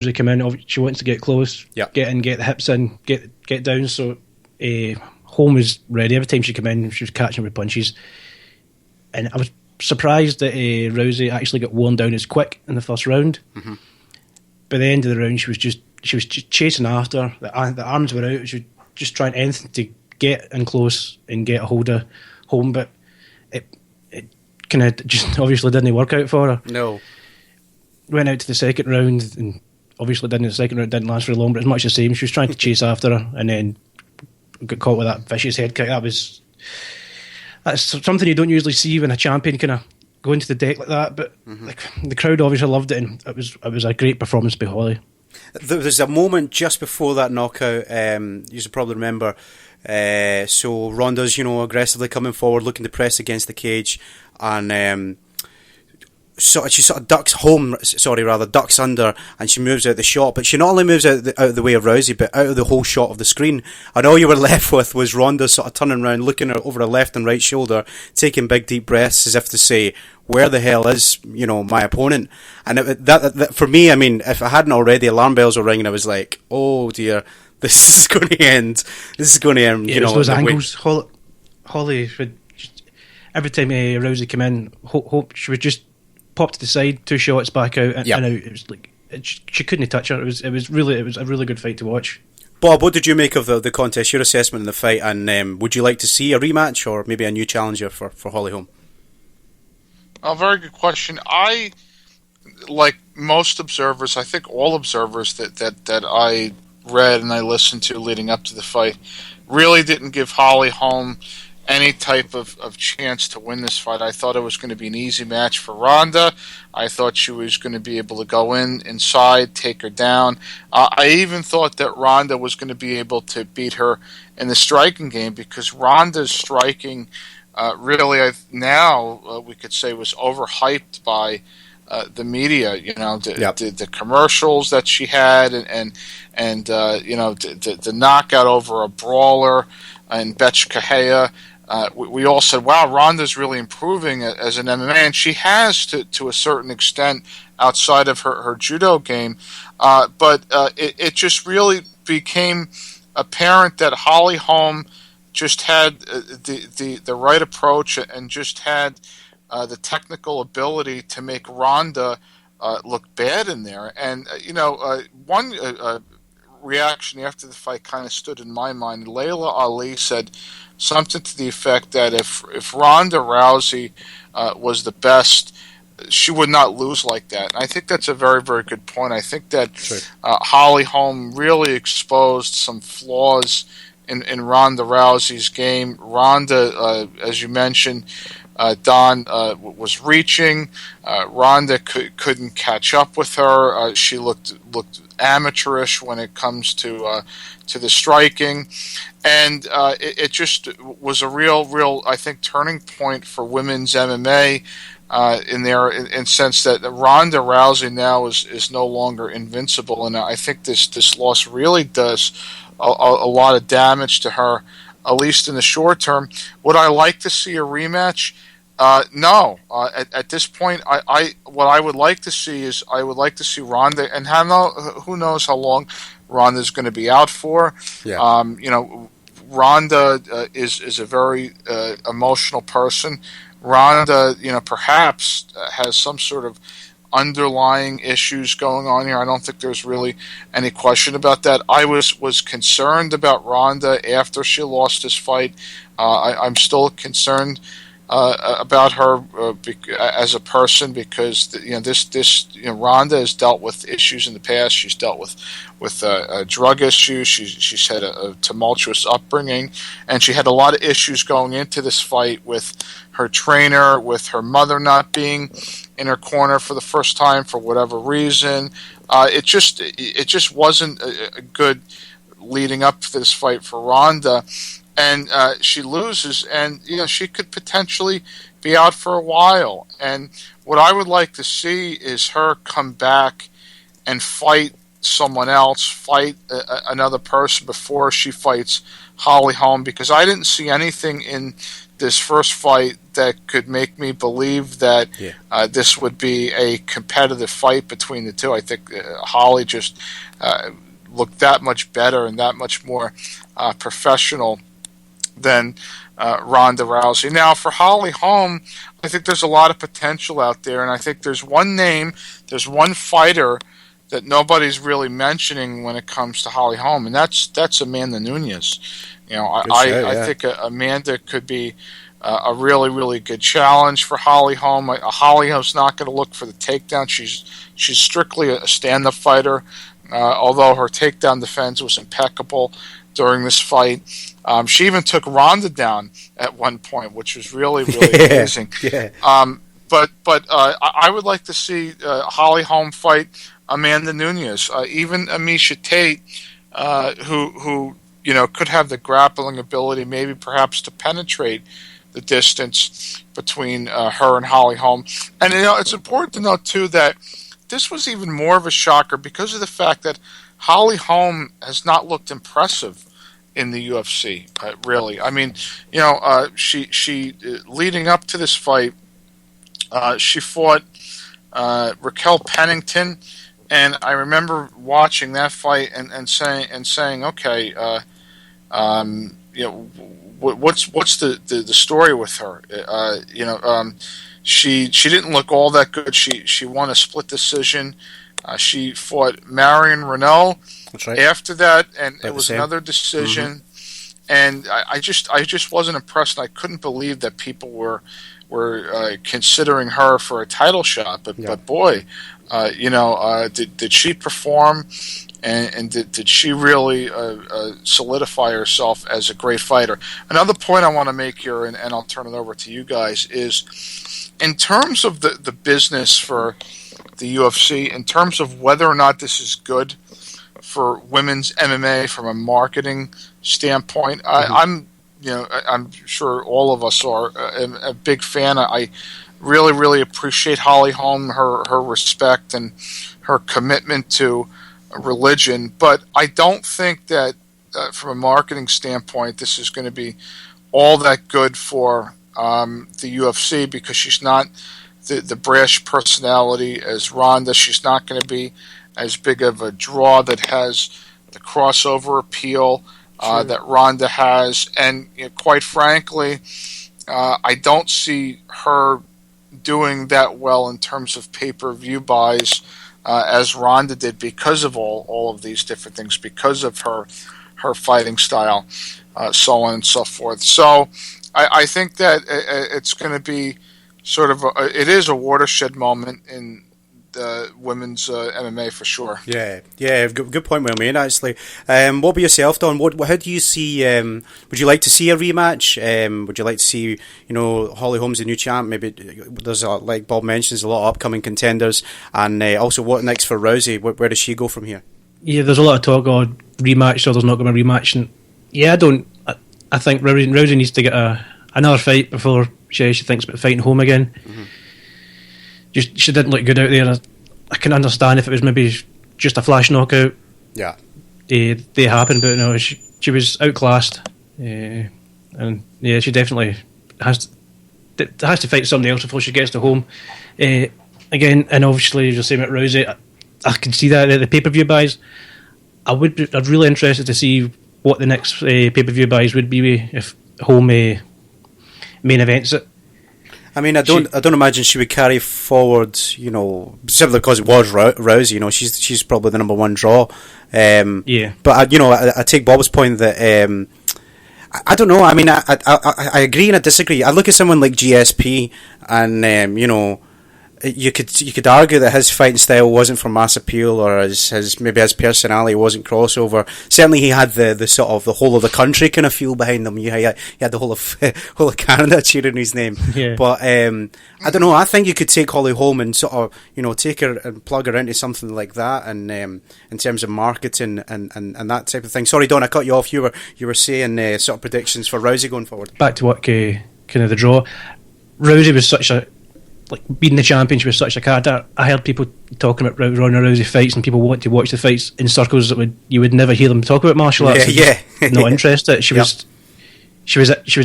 Rousey come in. She wants to get close, Yep. get in, get the hips in, get down. So Holm was ready. Every time she came in, she was catching with punches. And I was surprised that Rousey actually got worn down as quick in the first round. Mm-hmm. By the end of the round, she was just chasing after. The arms were out. She was just trying anything to get in close and get a hold of Holm, but it kind of just obviously didn't work out for her. No. Went out to the second round, and obviously the second round didn't last very long, but it's much the same. She was trying to chase after her, and then got caught with that vicious head kick. That's something you don't usually see when a champion kind of go into the deck like that, but like, the crowd obviously loved it, and it was a great performance by Holly. There was a moment just before that knockout, you should probably remember, so Ronda's, aggressively coming forward, looking to press against the cage, and she sort of ducks under, and she moves out the shot, but she not only moves out of the way of Rousey, but out of the whole shot of the screen, and all you were left with was Ronda sort of turning around, looking over her left and right shoulder, taking big deep breaths as if to say, where the hell is, my opponent? And that for me, I mean, if I hadn't already, alarm bells were ringing. I was like, oh dear, this is going to end. This is going to end. Yeah, those angles. Holly would every time Rousey came in, she would just pop to the side, 2 shots back out, and out. It was like she couldn't touch her. It was a really good fight to watch. Bob, what did you make of the contest? Your assessment in the fight, and would you like to see a rematch or maybe a new challenger for Holly Holm? A very good question. I, like most observers, I think all observers that I read and I listened to leading up to the fight, really didn't give Holly Holm any type of chance to win this fight. I thought it was going to be an easy match for Ronda. I thought she was going to be able to go inside, take her down. I even thought that Ronda was going to be able to beat her in the striking game, because Ronda's striking really now we could say was overhyped by the media. The commercials that she had, and the knockout over a brawler in Betchkahea. We all said, wow, Ronda's really improving as an MMA, and she has to a certain extent outside of her judo game. But it just really became apparent that Holly Holm just had the right approach and just had the technical ability to make Ronda look bad in there. And, one reaction after the fight kind of stood in my mind. Layla Ali said something to the effect that if Ronda Rousey was the best, she would not lose like that. And I think that's a very, very good point. I think that Holly Holm really exposed some flaws in Ronda Rousey's game. Ronda, as you mentioned, Don, was reaching. Ronda couldn't catch up with her. She looked amateurish when it comes to the striking, and it just was a real I think turning point for women's MMA in sense that Ronda Rousey now is no longer invincible, and I think this loss really does a lot of damage to her, at least in the short term. Would I like to see a rematch? No. At this point, what I would like to see is Ronda, and who knows how long Ronda's going to be out for. Yeah. Ronda is a very emotional person. Ronda, perhaps has some sort of underlying issues going on here. I don't think there's really any question about that. I was concerned about Ronda after she lost this fight. I'm still concerned about her as a person, because Ronda has dealt with issues in the past. She's dealt with drug issues. She's had a tumultuous upbringing, and she had a lot of issues going into this fight with her trainer, with her mother not being in her corner for the first time for whatever reason. It just wasn't a good leading up to this fight for Ronda. And she loses, and she could potentially be out for a while. And what I would like to see is her come back and fight someone else, fight another person before she fights Holly Holm, because I didn't see anything in this first fight that could make me believe that this would be a competitive fight between the two. I think Holly just looked that much better and that much more professional than Ronda Rousey. Now, for Holly Holm, I think there's a lot of potential out there, and I think there's one name, there's one fighter that nobody's really mentioning when it comes to Holly Holm, and that's Amanda Nunes. You know, I think Amanda could be a really, really good challenge for Holly Holm. Holly Holm's not going to look for the takedown. She's strictly a stand-up fighter, although her takedown defense was impeccable during this fight. She even took Ronda down at one point, which was really, really amazing. Yeah. But I would like to see Holly Holm fight Amanda Nunes, even Amisha Tate, who you know, could have the grappling ability, maybe perhaps to penetrate the distance between her and Holly Holm. And you know, it's important to note too that this was even more of a shocker because of the fact that Holly Holm has not looked impressive in the UFC. Really, I mean, you know, she leading up to this fight, she fought Raquel Pennington. And I remember watching that fight and saying, okay, you know, what's the story with her? You know, she didn't look all that good. She won a split decision. She fought Marion Renault. That's right. After that, and it was another decision. Mm-hmm. And I just wasn't impressed. And I couldn't believe that people were considering her for a title shot. But boy. You know, did she perform, and did she really solidify herself as a great fighter? Another point I want to make here, and I'll turn it over to you guys, is in terms of the business for the UFC, in terms of whether or not this is good for women's MMA from a marketing standpoint, I'm sure all of us are a big fan. I really, really appreciate Holly Holm, her respect and her commitment to religion. But I don't think that from a marketing standpoint, this is going to be all that good for the UFC because she's not the brash personality as Ronda. She's not going to be as big of a draw that has the crossover appeal that Ronda has. And you know, quite frankly, I don't see her doing that well in terms of pay-per-view buys as Ronda did because of all of these different things, because of her fighting style, so on and so forth. So I think that it's going to be sort of it is a watershed moment in the women's MMA for sure. Yeah, good point well made actually. What about yourself, Don? How do you see? Would you like to see a rematch? Would you like to see, you know, Holly Holm's the new champ? Maybe there's like Bob mentions a lot of upcoming contenders, and also what next for Rousey? Where does she go from here? Yeah, there's a lot of talk on rematch, so there's not going to be a rematch, and I think Rousey needs to get another fight before she thinks about fighting Holm again. Mm-hmm. She didn't look good out there. I can understand if it was maybe just a flash knockout. Yeah, they happened, but no, she was outclassed, and yeah, she definitely has to fight somebody else before she gets to Holm again. And obviously, you're saying about Rousey, I can see that the pay-per-view buys. I'm really interested to see what the next pay-per-view buys would be if Holm main events it. I mean, I don't imagine she would carry forward, you know, simply because it was Rousey. You know, she's probably the number one draw. But I take Bob's point that I don't know. I mean, I agree and I disagree. I look at someone like GSP, and you know, you could argue that his fighting style wasn't for mass appeal, or his personality wasn't crossover. Certainly, he had the sort of the whole of the country kind of feel behind him. He had the whole of Canada cheering his name. Yeah. But I don't know. I think you could take Holly Holm and sort of, you know, take her and plug her into something like that, and in terms of marketing and that type of thing. Sorry, Don, I cut you off. You were saying sort of predictions for Rousey going forward. Back to what kind of the draw. Rousey was such a, like, being the champion, she was such a character. I heard people talking about Ronda Rousey fights, and people want to watch the fights in circles that you would never hear them talk about martial arts. Yeah. Not interested. She was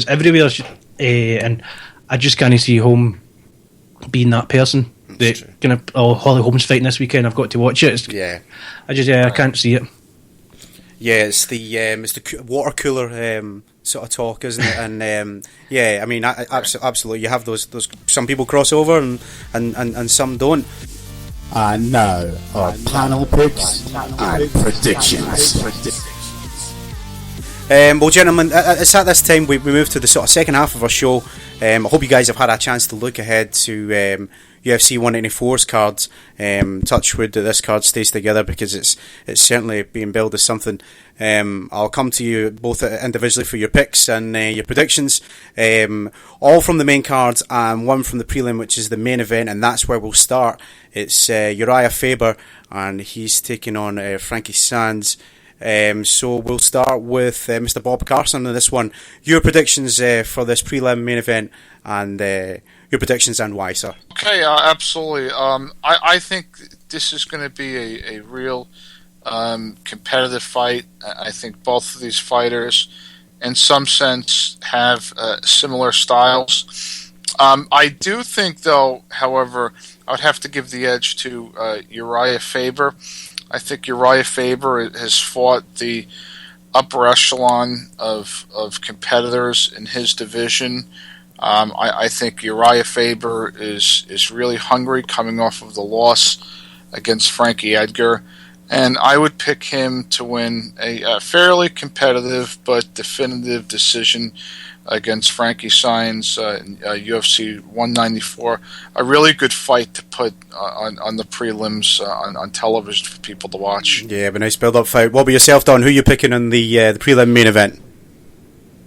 everywhere. and I just can't see Holm being that person. Holly Holm's fighting this weekend. I've got to watch it. I can't see it. Yeah, it's the water cooler sort of talk, isn't it? And I mean, absolutely. You have those. Some people cross over, and some don't. And now our panel picks and predictions. Well, gentlemen, it's at this time we move to the sort of second half of our show. I hope you guys have had a chance to look ahead to UFC 194's cards. Touch wood that this card stays together, because it's certainly being billed as something. I'll come to you both individually for your picks and your predictions, all from the main cards and one from the prelim, which is the main event, and that's where we'll start. It's Uriah Faber, and he's taking on Frankie Sands. So we'll start with Mr. Bob Carson on this one. Your predictions for this prelim main event, and your predictions and why, sir. Okay, absolutely. I think this is going to be a real competitive fight. I think both of these fighters, in some sense, have similar styles. I do think, though, however, I would have to give the edge to Uriah Faber. I think Uriah Faber has fought the upper echelon of competitors in his division. I think Uriah Faber is really hungry, coming off of the loss against Frankie Edgar, and I would pick him to win a fairly competitive but definitive decision against Frankie Sands in UFC 194. A really good fight to put on the prelims on television for people to watch. Yeah, but nice build-up fight. What about yourself, Don? Who are you picking in the prelim main event?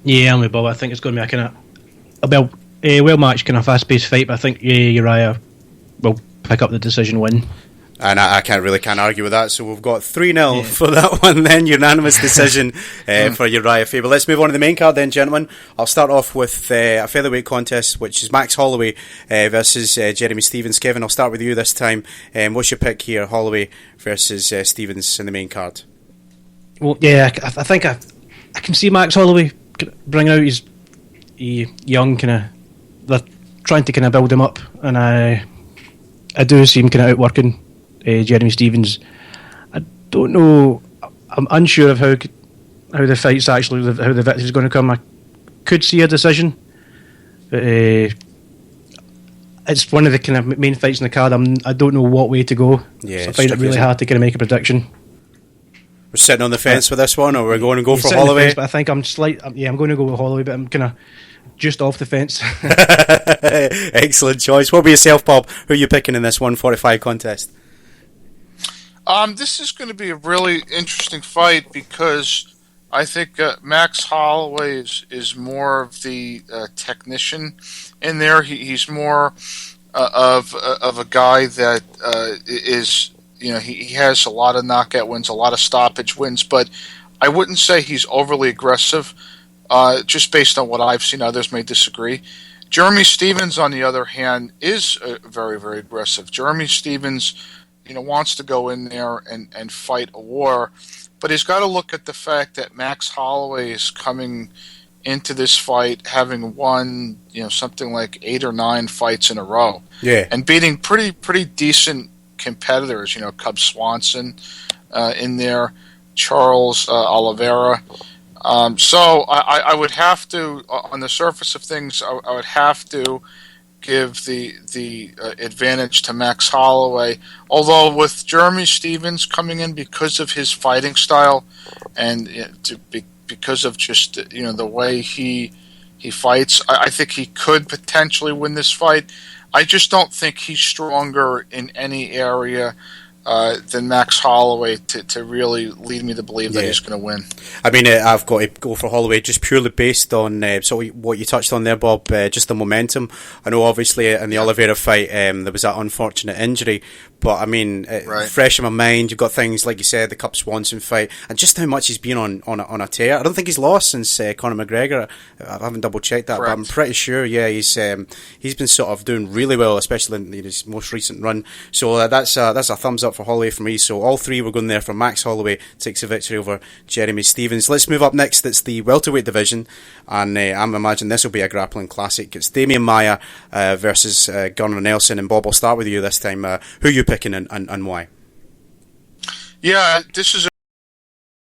Yeah, I'm with Bob. I think it's going to be a kind of well-matched, kind of fast-paced fight, but I think Uriah will pick up the decision win. And I can't argue with that. So we've got 3-0 for that one then. Unanimous decision for Uriah Faber. Let's move on to the main card then, gentlemen. I'll start off with a featherweight contest, which is Max Holloway versus Jeremy Stephens. Kevin, I'll start with you this time. What's your pick here, Holloway versus Stephens in the main card? Well, yeah, I think I can see Max Holloway bring out his young kind of... They're trying to kind of build him up, and I do see him kind of outworking Jeremy Stephens. I don't know. I'm unsure of how the fight's actually, how the victory's going to come. I could see a decision, but it's one of the kind of main fights in the card. I don't know what way to go. Yeah, so I find it really hard to kind of make a prediction. We're sitting on the fence with this one, or we're going to go for Holloway? Fence, but I think I'm going to go with Holloway, but I'm kind of just off the fence. Excellent choice. What about yourself, Bob? Who are you picking in this 145 contest? This is going to be a really interesting fight, because I think Max Holloway is more of the technician in there. He's more of a guy that is, he has a lot of knockout wins, a lot of stoppage wins, but I wouldn't say he's overly aggressive. Just based on what I've seen, others may disagree. Jeremy Stephens, on the other hand, is very, very aggressive. Jeremy Stephens, wants to go in there and fight a war, but he's got to look at the fact that Max Holloway is coming into this fight having won, something like 8 or 9 fights in a row, and beating pretty decent competitors. Cub Swanson in there, Charles Oliveira. So I would have to, on the surface of things, I would have to give the advantage to Max Holloway. Although with Jeremy Stephens coming in because of his fighting style and because of just the way he fights, I think he could potentially win this fight. I just don't think he's stronger in any area than Max Holloway to really lead me to believe that he's going to win. I mean, I've got to go for Holloway just purely based on what you touched on there, Bob, just the momentum. I know obviously in the Oliveira fight there was that unfortunate injury, but I mean, fresh in my mind, you've got things like you said, the Cub Swanson fight, and just how much he's been on a tear. I don't think he's lost since Conor McGregor. I haven't double checked that, but I'm pretty sure. Yeah, he's been sort of doing really well, especially in his most recent run. So that's a thumbs up for Holloway for me. So all three were going there for Max Holloway takes a victory over Jeremy Stephens. Let's move up next. It's the welterweight division, and I'm imagining this will be a grappling classic. It's Damian Maia versus Gunnar Nelson. And Bob, I'll start with you this time. Who are you picking and why? Yeah, this is